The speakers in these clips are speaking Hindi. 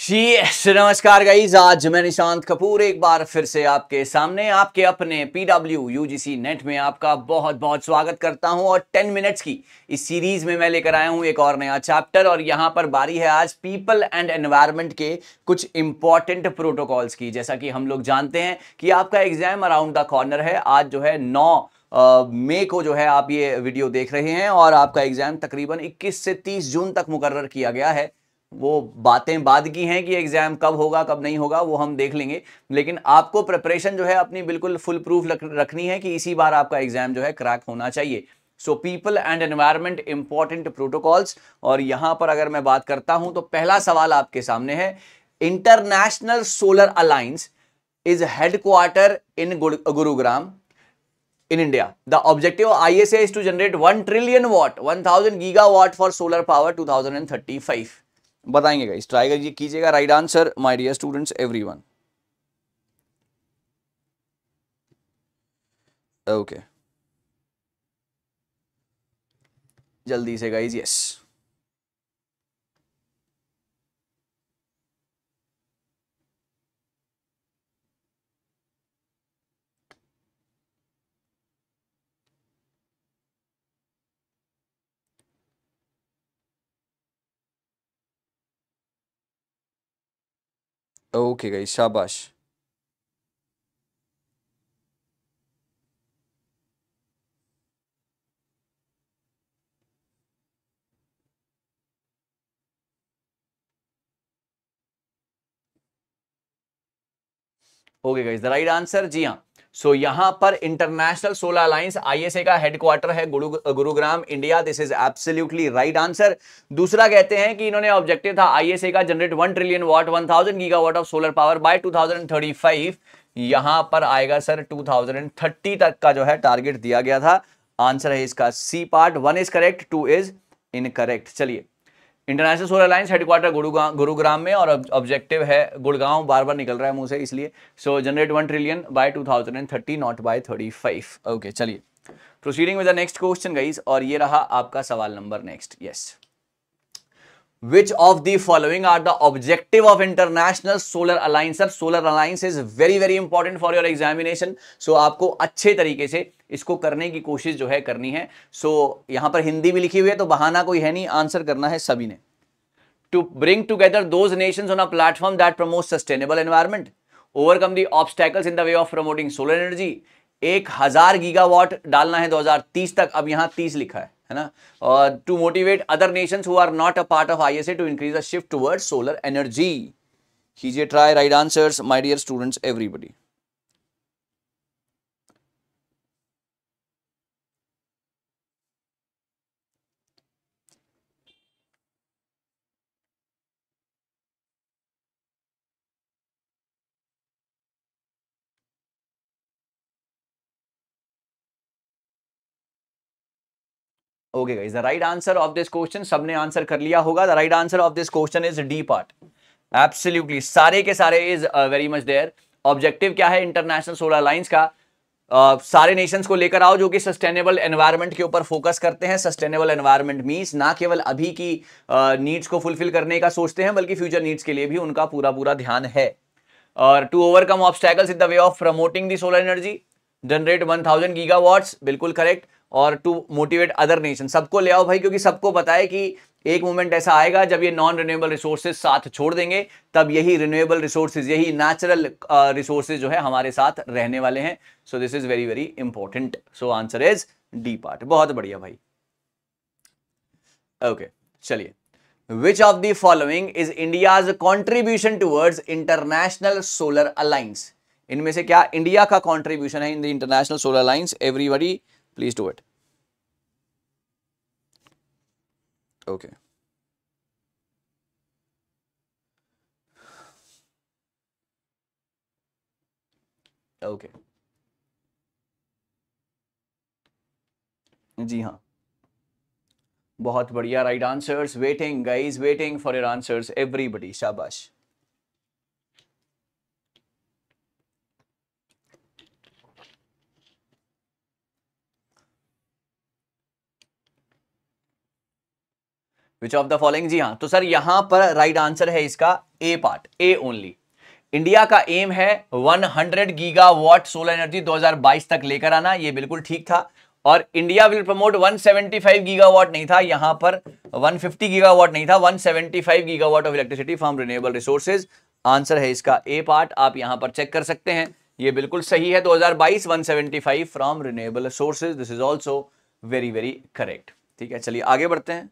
नमस्कार गाइस, आज मैं निशांत कपूर एक बार फिर से आपके सामने आपके अपने पीडब्ल्यू यूजीसी नेट में आपका बहुत बहुत स्वागत करता हूं। और 10 मिनट्स की इस सीरीज में मैं लेकर आया हूं एक और नया चैप्टर, और यहां पर बारी है आज पीपल एंड एनवायरनमेंट के कुछ इंपॉर्टेंट प्रोटोकॉल्स की। जैसा कि हम लोग जानते हैं कि आपका एग्जाम अराउंड द कॉर्नर है। आज जो है 9 मई को जो है आप ये वीडियो देख रहे हैं, और आपका एग्जाम तकरीबन 21 से 30 जून तक मुकर्रर किया गया है। वो बातें बाद की हैं कि एग्जाम कब होगा कब नहीं होगा, वो हम देख लेंगे, लेकिन आपको प्रिपरेशन जो है अपनी बिल्कुल फुल प्रूफ रखनी है कि इसी बार आपका एग्जाम जो है क्रैक होना चाहिए। So people and environment important protocols. और यहां पर अगर मैं बात करता हूं तो पहला सवाल आपके सामने है, international solar alliance is headquarter in Gurugram in India. The objective of ISA is to generate 1 trillion watt, 1000 gigawatt for solar power 2035. बताएंगे गाइस, ट्राई कीजिएगा। Right answer my dear students everyone. Okay, जल्दी से गाइस। यस, ओके गाइस, शाबाश। Okay guys, the right answer, जी हाँ। सो यहां पर इंटरनेशनल सोलर अलायंस आईएसए का हेडक्वार्टर है Gurugram, India. This is absolutely right answer. दूसरा कहते हैं कि इन्होंने ऑब्जेक्टिव था आईएसए का generate 1 trillion watt, 1000 gigawatt of solar power by 2035। यहां पर आएगा सर 2030 तक का जो है टारगेट दिया गया था। आंसर है इसका C part. 1 is correct, 2 is incorrect. चलिए, international solar alliance headquarter Gurugram में, और ऑब्जेक्टिव है गुड़गांव, बार बार निकल रहा है मुंह से इसलिए। So generate 1 trillion by 2030, not by 35। Okay, चलिए proceeding with the next question guys, और ये रहा आपका सवाल नंबर next. Yes, Which of the following are the objective of international solar alliance? Sir, solar alliance is very very important for your examination. So आपको अच्छे तरीके से इसको करने की कोशिश जो है करनी है। सो यहां पर हिंदी भी लिखी हुई है तो बहाना कोई है नहीं, आंसर करना है सभी ने। To bring together those nations on a platform that promotes sustainable environment, overcome the obstacles in the way of promoting solar energy। 1000 gigawatt डालना है 2030 तक, अब यहां 30 लिखा है ना। और to motivate other nations who are not a part of ISA to increase the shift towards solar energy. कीजिए try. Right answers my dear students everybody. Okay guys, the right answer of this question, सबने आंसर कर लिया होगा। The right answer of this question is D part. Absolutely सारे के सारे is very much there. Objective क्या है इंटरनेशनल सोलर अलायंस का? सारे नेशंस को लेकर आओ जो कि सस्टेनेबल एनवायरनमेंट के ऊपर फोकस करते हैं। सस्टेनेबल एनवायरनमेंट मींस ना केवल अभी की नीड्स को फुलफिल करने का सोचते हैं, बल्कि फ्यूचर नीड्स के लिए भी उनका पूरा पूरा ध्यान है। और to overcome obstacles in the way of promoting the solar energy, generate 1000 gigawatts, बिल्कुल करेक्ट। और टू मोटिवेट अदर नेशन, सबको ले आओ भाई, क्योंकि सबको पता है कि एक मोमेंट ऐसा आएगा जब ये नॉन रिन्यूएबल रिसोर्सेज साथ छोड़ देंगे, तब यही रिन्यूएबल रिसोर्सेज, यही नेचुरल रिसोर्सेज जो है हमारे साथ रहने वाले हैं। So this is very very important. So answer is D part. बहुत बढ़िया भाई। ओके, चलिए, Which of the following is India's contribution towards international solar alliance? इनमें से क्या इंडिया का कंट्रीब्यूशन है in the international solar alliance? Everybody please do it. Okay, okay, जी हाँ, बहुत बढ़िया। Right answers, waiting guys, waiting for your answers everybody, शाबाश। विच ऑफ द फॉलोइंग, जी हाँ, तो सर यहां पर राइट आंसर है इसका A part, A only. India का एम है 100 गीगावाट सोलर एनर्जी 2022 तक लेकर आना, ये बिल्कुल ठीक था। और इंडिया विल प्रमोट 175 गीगावाट नहीं था, यहां पर 150 गीगावाट नहीं था, 175 gigawatt of electricity from renewable resources. Answer है इसका ए पार्ट, आप यहां पर चेक कर सकते हैं, ये बिल्कुल सही है। 2022 175 from renewable sources, this is also very very correct. ठीक है, चलिए आगे बढ़ते हैं।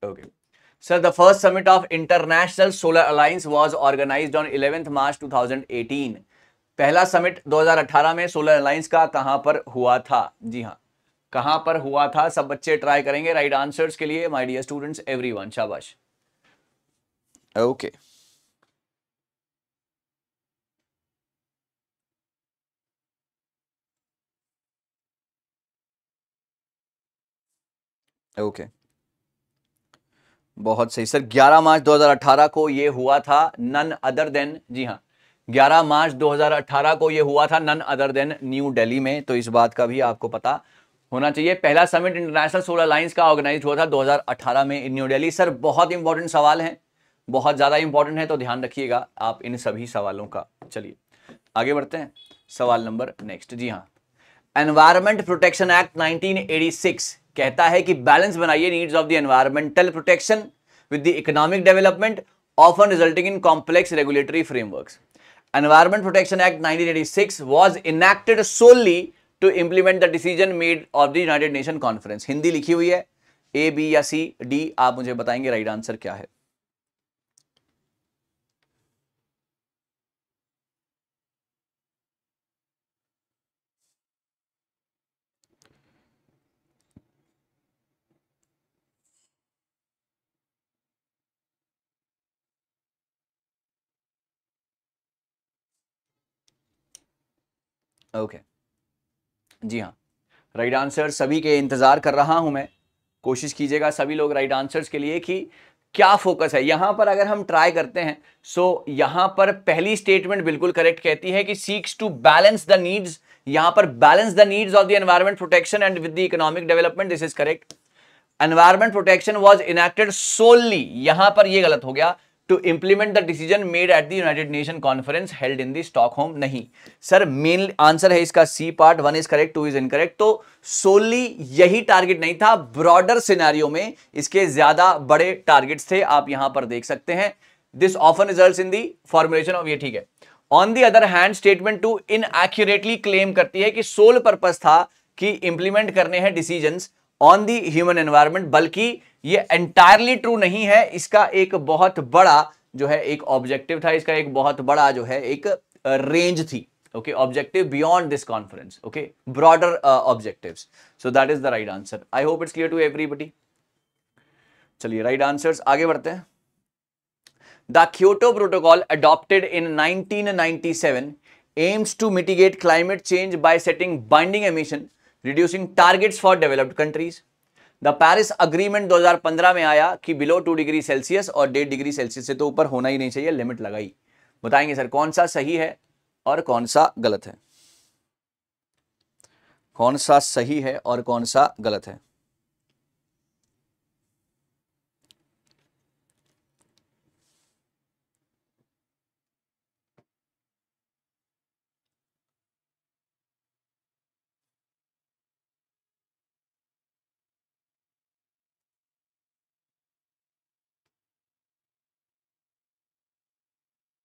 Okay sir, the first summit of international solar alliance was organised on 11 March 2018। पहला समिट 2018 में सोलर अलायंस का कहां पर हुआ था? जी हाँ, कहां पर हुआ था? सब बच्चे ट्राई करेंगे राइट आंसर्स के लिए, माय डियर स्टूडेंट्स, एवरीवन, शाबाश। ओके ओके, बहुत सही सर। 11 मार्च 2018 को ये हुआ था, नन अदर देन, जी हाँ, 11 मार्च 2018 को ये हुआ था none other than New Delhi में, तो इस बात का भी आपको पता होना चाहिए। पहला समिट इंटरनेशनल सोलर अलायंस का ऑर्गेनाइज हुआ था 2018 में इन न्यू दिल्ली। सर बहुत इंपॉर्टेंट सवाल है, बहुत ज्यादा इंपॉर्टेंट है, तो ध्यान रखिएगा आप इन सभी सवालों का। चलिए आगे बढ़ते हैं, सवाल नंबर नेक्स्ट। जी हाँ, एनवायरमेंट प्रोटेक्शन एक्ट 1986 कहता है कि बैलेंस बनाइए needs of the environmental protection with the economic development, often resulting in complex regulatory frameworks. Environment protection act 1986 was enacted solely to implement the decision made of the United Nation conference. Hindi लिखी हुई है, ए बी या सी डी, आप मुझे बताएंगे राइट आंसर क्या है। ओके जी हाँ, राइट आंसर सभी के इंतजार कर रहा हूं मैं, कोशिश कीजिएगा सभी लोग राइट आंसर्स के लिए कि क्या फोकस है यहां पर। अगर हम ट्राई करते हैं, सो यहां पर पहली स्टेटमेंट बिल्कुल करेक्ट कहती है कि seeks to balance the needs, यहां पर balance the needs of the environment protection and with the economic development, this is correct. Environment protection was enacted solely, यहां पर यह गलत हो गया, to implement the decision made at the United Nation conference held in the Stockholm. नहीं सर, मेन आंसर है इसका C part, 1 is correct 2 is incorrect. तो सोली यही टारगेट नहीं था, ब्रॉडर सिनेरियो में इसके ज्यादा बड़े टारगेट्स थे, आप यहां पर देख सकते हैं। This often results in the formulation of, ये ठीक है। On the other hand statement 2 inaccurately claim करती है कि सोल पर्पस था कि इंप्लीमेंट करने हैं decisions on the human environment, बल्कि ये एंटायरली ट्रू नहीं है। इसका एक बहुत बड़ा जो है एक ऑब्जेक्टिव था, इसका एक बहुत बड़ा जो है एक रेंज थी। Okay, objective beyond this conference, okay, broader objectives. So that is the right answer. I hope it's clear to everybody. चलिए राइट आंसर्स आगे बढ़ते हैं। The Kyoto protocol adopted in 1997 aims to mitigate climate change by setting binding emission reducing targets for developed countries. The Paris agreement 2015 में आया कि बिलो 2 डिग्री सेल्सियस और 1.5 डिग्री सेल्सियस से तो ऊपर होना ही नहीं चाहिए, लिमिट लगाई। बताएंगे सर कौन सा सही है और कौन सा गलत है, कौन सा सही है और कौन सा गलत है।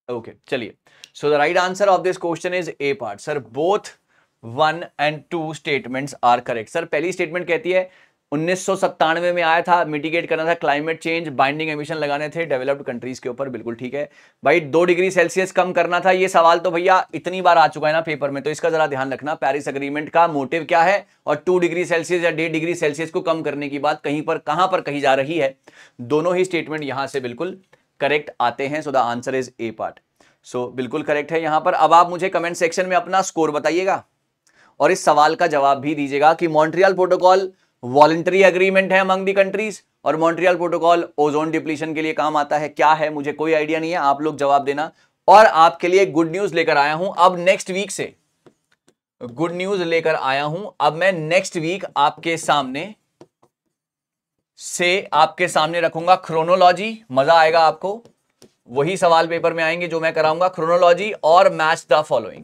ओके चलिए, so the right answer of this question is A part. Sir both 1 and 2 statements are correct. Sir पहली स्टेटमेंट कहती है 1997 में आया था, मिटिगेट करना था क्लाइमेट चेंज, बाइंडिंग एमिशन लगाने थे डेवलप्ड कंट्रीज के ऊपर, बिल्कुल ठीक है भाई। 2 डिग्री सेल्सियस कम करना था, ये सवाल तो भैया इतनी बार आ चुका है ना पेपर में, तो इसका जरा ध्यान रखना, पेरिस एग्रीमेंट का मोटिव क्या है और 2 डिग्री सेल्सियस या 1.5 डिग्री सेल्सियस को कम करने की बात कहीं पर कहां पर कही जा रही है। दोनों ही स्टेटमेंट यहां से बिल्कुल करेक्ट आते हैं। So the answer is A part. So बिल्कुल करेक्ट है यहां पर। अब आप मुझे कमेंट सेक्शन में अपना स्कोर बताइएगा और इस सवाल का जवाब भी दीजिएगा कि मॉन्ट्रियल प्रोटोकॉल वॉलंटरी एग्रीमेंट है अमंग दी कंट्रीज और मॉन्ट्रियल प्रोटोकॉल ओजोन डिप्लीशन के लिए काम आता है, क्या है मुझे कोई आइडिया नहीं है, आप लोग जवाब देना। और आपके लिए गुड न्यूज लेकर आया हूं, अब नेक्स्ट वीक से गुड न्यूज लेकर आया हूं। अब मैं नेक्स्ट वीक आपके सामने रखूंगा क्रोनोलॉजी, मजा आएगा आपको। वही सवाल पेपर में आएंगे जो मैं कराऊंगा, क्रोनोलॉजी और मैच द फॉलोइंग,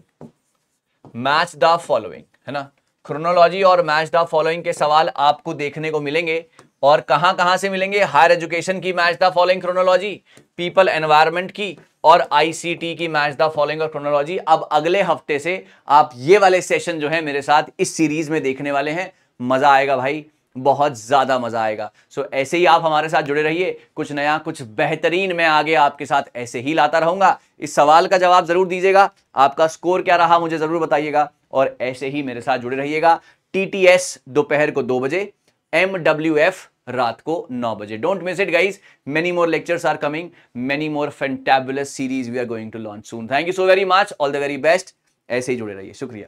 है ना। क्रोनोलॉजी और मैच द फॉलोइंग के सवाल आपको देखने को मिलेंगे। और कहां से मिलेंगे? हायर एजुकेशन की match the following chronology, people environment की, और आईसीटी की मैच द फॉलोइंग और क्रोनोलॉजी। अब अगले हफ्ते से आप ये वाले सेशन जो है मेरे साथ इस सीरीज में देखने वाले हैं। मजा आएगा भाई, बहुत ज्यादा मजा आएगा। सो ऐसे ही आप हमारे साथ जुड़े रहिए, कुछ नया कुछ बेहतरीन मैं आगे आपके साथ ऐसे ही लाता रहूंगा। इस सवाल का जवाब जरूर दीजिएगा, आपका स्कोर क्या रहा मुझे जरूर बताइएगा, और ऐसे ही मेरे साथ जुड़े रहिएगा। टीटीएस दोपहर को 2 बजे, एमडब्ल्यूएफ रात को 9 बजे। Don't miss it guys, many more lectures are coming, many more fantabulous series we are going to launch soon. Thank you so very much, all the very best. ऐसे ही जुड़े रहिए, शुक्रिया।